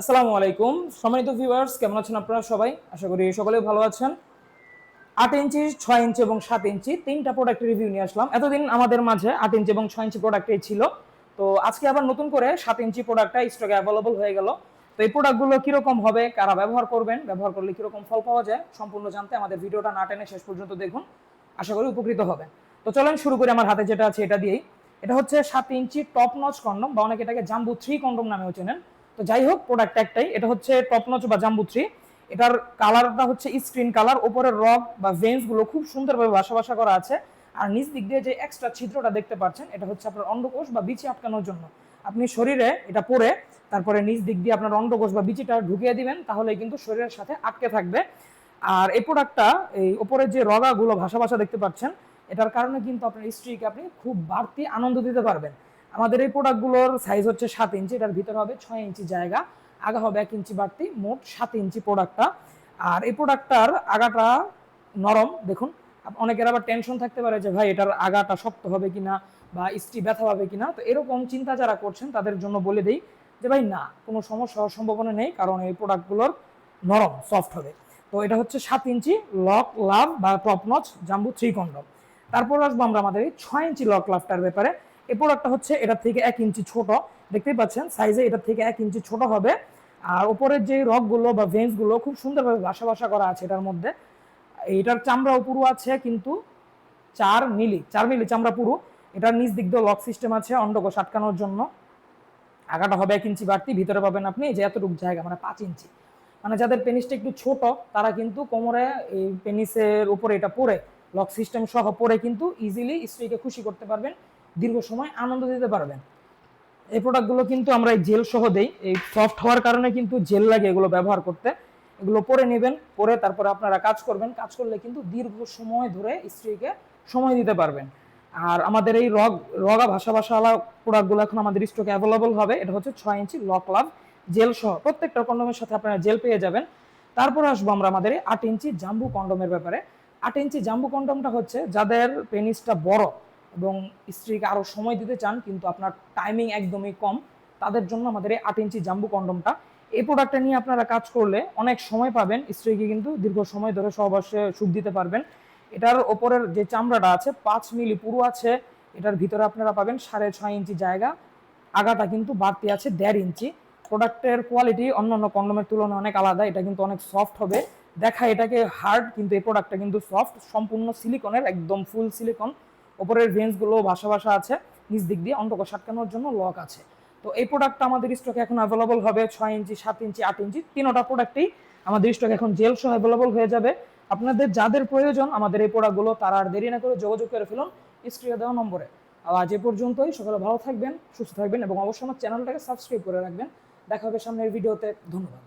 আসসালামু আলাইকুম সম্মানিত ভিউয়ার্স, কেমন আছেন আপনারা সবাই? আশা করি সকলেই ভালো আছেন। 8 ইঞ্চি, 6 ইঞ্চি এবং 7 ইঞ্চি তিনটা প্রোডাক্টের রিভিউ নিয়ে আসলাম। এতদিন আমাদের মাঝে 8 ইঞ্চি এবং 6 ইঞ্চি প্রোডাক্টই ছিল। তো আজকে আবার নতুন করে 7 ইঞ্চি প্রোডাক্টটা স্টকে অ্যাভেলেবল হয়ে গেল। তো এই প্রোডাক্টগুলো কিরকম হবে, কারা ব্যবহার করবেন, ব্যবহার করলে কিরকম ফল পাওয়া যায়, সম্পূর্ণ জানতে আমাদের ভিডিওটা না টেনে শেষ পর্যন্ত দেখুন। আশা করি উপকৃত হবেন। তো চলেন শুরু করি আমার হাতে যেটা আছে এটা দিয়েই। এটা হচ্ছে 7 ইঞ্চি টপ নচ কন্ডম, বা অনেকে এটাকে জাম্বু 3 কন্ডম নামেও চেনেন। তো যাই হোক, প্রোডাক্ট একটাই, এটা হচ্ছে টপ নচ বা জাম্বু 3। এটার কালারটা হচ্ছে স্ক্রিন কালার। উপরের রগ বা ভেন্স গুলো খুব সুন্দরভাবে বাসা করা আছে। আর নিচ দিক দিয়ে যে এক্সট্রা ছিদ্রটা দেখতে পাচ্ছেন, এটা হচ্ছে আপনার অন্ডকোষ বা বিচি আটকানোর জন্য। আপনি শরীরে এটা পরে তারপরে নিচ দিক দিয়ে আপনার অন্ডকোষ বা বিচিটা ঢুকিয়ে দিবেন, তাহলে কিন্তু শরীরের সাথে আটকে থাকবে। আর এই প্রোডাক্টটা, এই উপরের যে রগাগুলো ভাসা দেখতে পাচ্ছেন, এটার কারণে কিন্তু আপনার স্ত্রীকে আপনি খুব বাড়তি আনন্দ দিতে পারবেন। আমাদের এই প্রোডাক্টগুলোর সাইজ হচ্ছে 7 ইঞ্চি, এটার ভিতরে হবে 6 ইঞ্চি জায়গা, আগা হবে 1 ইঞ্চি বাড়তি, মোট 7 ইঞ্চি প্রোডাক্টটা। আর এই প্রোডাক্টটার আগাটা নরম, দেখুন। অনেকের আবার টেনশন থাকতে পারে যে ভাই এটার আগাটা শক্ত হবে কিনা বা স্ত্রী ব্যথা হবে কিনা। তো এরকম চিন্তা যারা করছেন তাদের জন্য বলে দেই যে ভাই না, কোনো সমস্যা হওয়ার সম্ভাবনা নেই, কারণ এই প্রোডাক্টগুলোর নরম সফট হবে। তো এটা হচ্ছে 7 ইঞ্চি লক লাভ বা টপ নচ জাম্বু 3 কন্ডম। তারপর আসবো আমরা আমাদের এই 6 ইঞ্চি লক লাভটার ব্যাপারে। এই প্রোডাক্টটা হচ্ছে এটার থেকে 1 ইঞ্চি ছোট, দেখতেই পাচ্ছেন সাইজে এটার থেকে 1 ইঞ্চি ছোট হবে। আর উপরের যে রগগুলো বা ভেন্সগুলো খুব সুন্দরভাবে বাসা করা আছে এটার মধ্যে। এটার চামড়া পুরো আছে কিন্তু 4 মিলি চামড়া পুরো। এটার নিচ দিক দিয়ে লক সিস্টেম আছে অন্ডকোষ আটকানোর জন্য। আগাটা হবে 1 ইঞ্চি বাড়তি, ভিতরে পাবেন আপনি যে এতটুকু জায়গা, মানে 5 ইঞ্চি। মানে যাদের পেনিসটা একটু ছোট, তারা কিন্তু কোমরে এই পেনিসের উপরে এটা পরে লক সিস্টেম সহ পরে কিন্তু ইজিলি স্ত্রীকে খুশি করতে পারবেন, দীর্ঘ সময় আনন্দ দিতে পারবেন। এই প্রোডাক্টগুলো কিন্তু আমরা এই জেল সহ দেই। এই সফট হওয়ার কারণে কিন্তু জেল লাগে এগুলো ব্যবহার করতে। এগুলো পরে নেবেন, পরে তারপরে আপনারা কাজ করবেন, কাজ করলে কিন্তু দীর্ঘ সময় ধরে স্ত্রীকে সময় দিতে পারবেন। আর আমাদের এই রগা ভাষাওয়ালা প্রোডাক্টগুলো এখন আমাদের স্টকে অ্যাভেলেবল হবে। এটা হচ্ছে 6 ইঞ্চি লক লাভ জেল সহ, প্রত্যেকটা কন্ডোমের সাথে আপনারা জেল পেয়ে যাবেন। তারপরে আসবো আমরা আমাদের এই 8 ইঞ্চি জাম্বু কন্ডোমের ব্যাপারে। 8 ইঞ্চি জাম্বু কন্ডোমটা হচ্ছে যাদের পেনিসটা বড় এবং স্ত্রীকে আরও সময় দিতে চান কিন্তু আপনার টাইমিং একদমই কম, তাদের জন্য আমাদের এই 8 ইঞ্চি জাম্বু কন্ডোমটা। এই প্রোডাক্টটা নিয়ে আপনারা কাজ করলে অনেক সময় পাবেন, স্ত্রীকে কিন্তু দীর্ঘ সময় ধরে সহবাসে সুখ দিতে পারবেন। এটার ওপরের যে চামড়াটা আছে 5 মিলি পুরো আছে। এটার ভিতরে আপনারা পাবেন 6.5 ইঞ্চি জায়গা, আগাটা কিন্তু বাড়তি আছে 1.5 ইঞ্চি। প্রোডাক্টের কোয়ালিটি অন্যান্য কন্ডোমের তুলনায় অনেক আলাদা, এটা কিন্তু অনেক সফট হবে। দেখা এটাকে হার্ড, কিন্তু এই প্রোডাক্টটা কিন্তু সফট, সম্পূর্ণ সিলিকনের, একদম ফুল সিলিকন। ওপরের ভেন্সগুলো ভাসা আছে, নিচ দিক দিয়ে অন্ডকোষ আটকানোর জন্য লক আছে। তো এই প্রোডাক্টটা আমাদের স্টকে এখন অ্যাভেলেবল হবে 6 ইঞ্চি, 7 ইঞ্চি, 8 ইঞ্চি, তিনটা প্রোডাক্টই আমাদের স্টকে এখন জেল সহ অ্যাভেলেবল হয়ে যাবে। আপনাদের যাদের প্রয়োজন আমাদের এই প্রোডাক্টগুলো, তারা আর দেরি না করে যোগাযোগ করে ফেলুন স্ক্রিনে দেওয়া নম্বরে। আজ এ পর্যন্তই। সকলে ভালো থাকবেন, সুস্থ থাকবেন এবং অবশ্যই আমার চ্যানেলটাকে সাবস্ক্রাইব করে রাখবেন। দেখা হবে সামনের ভিডিওতে। ধন্যবাদ।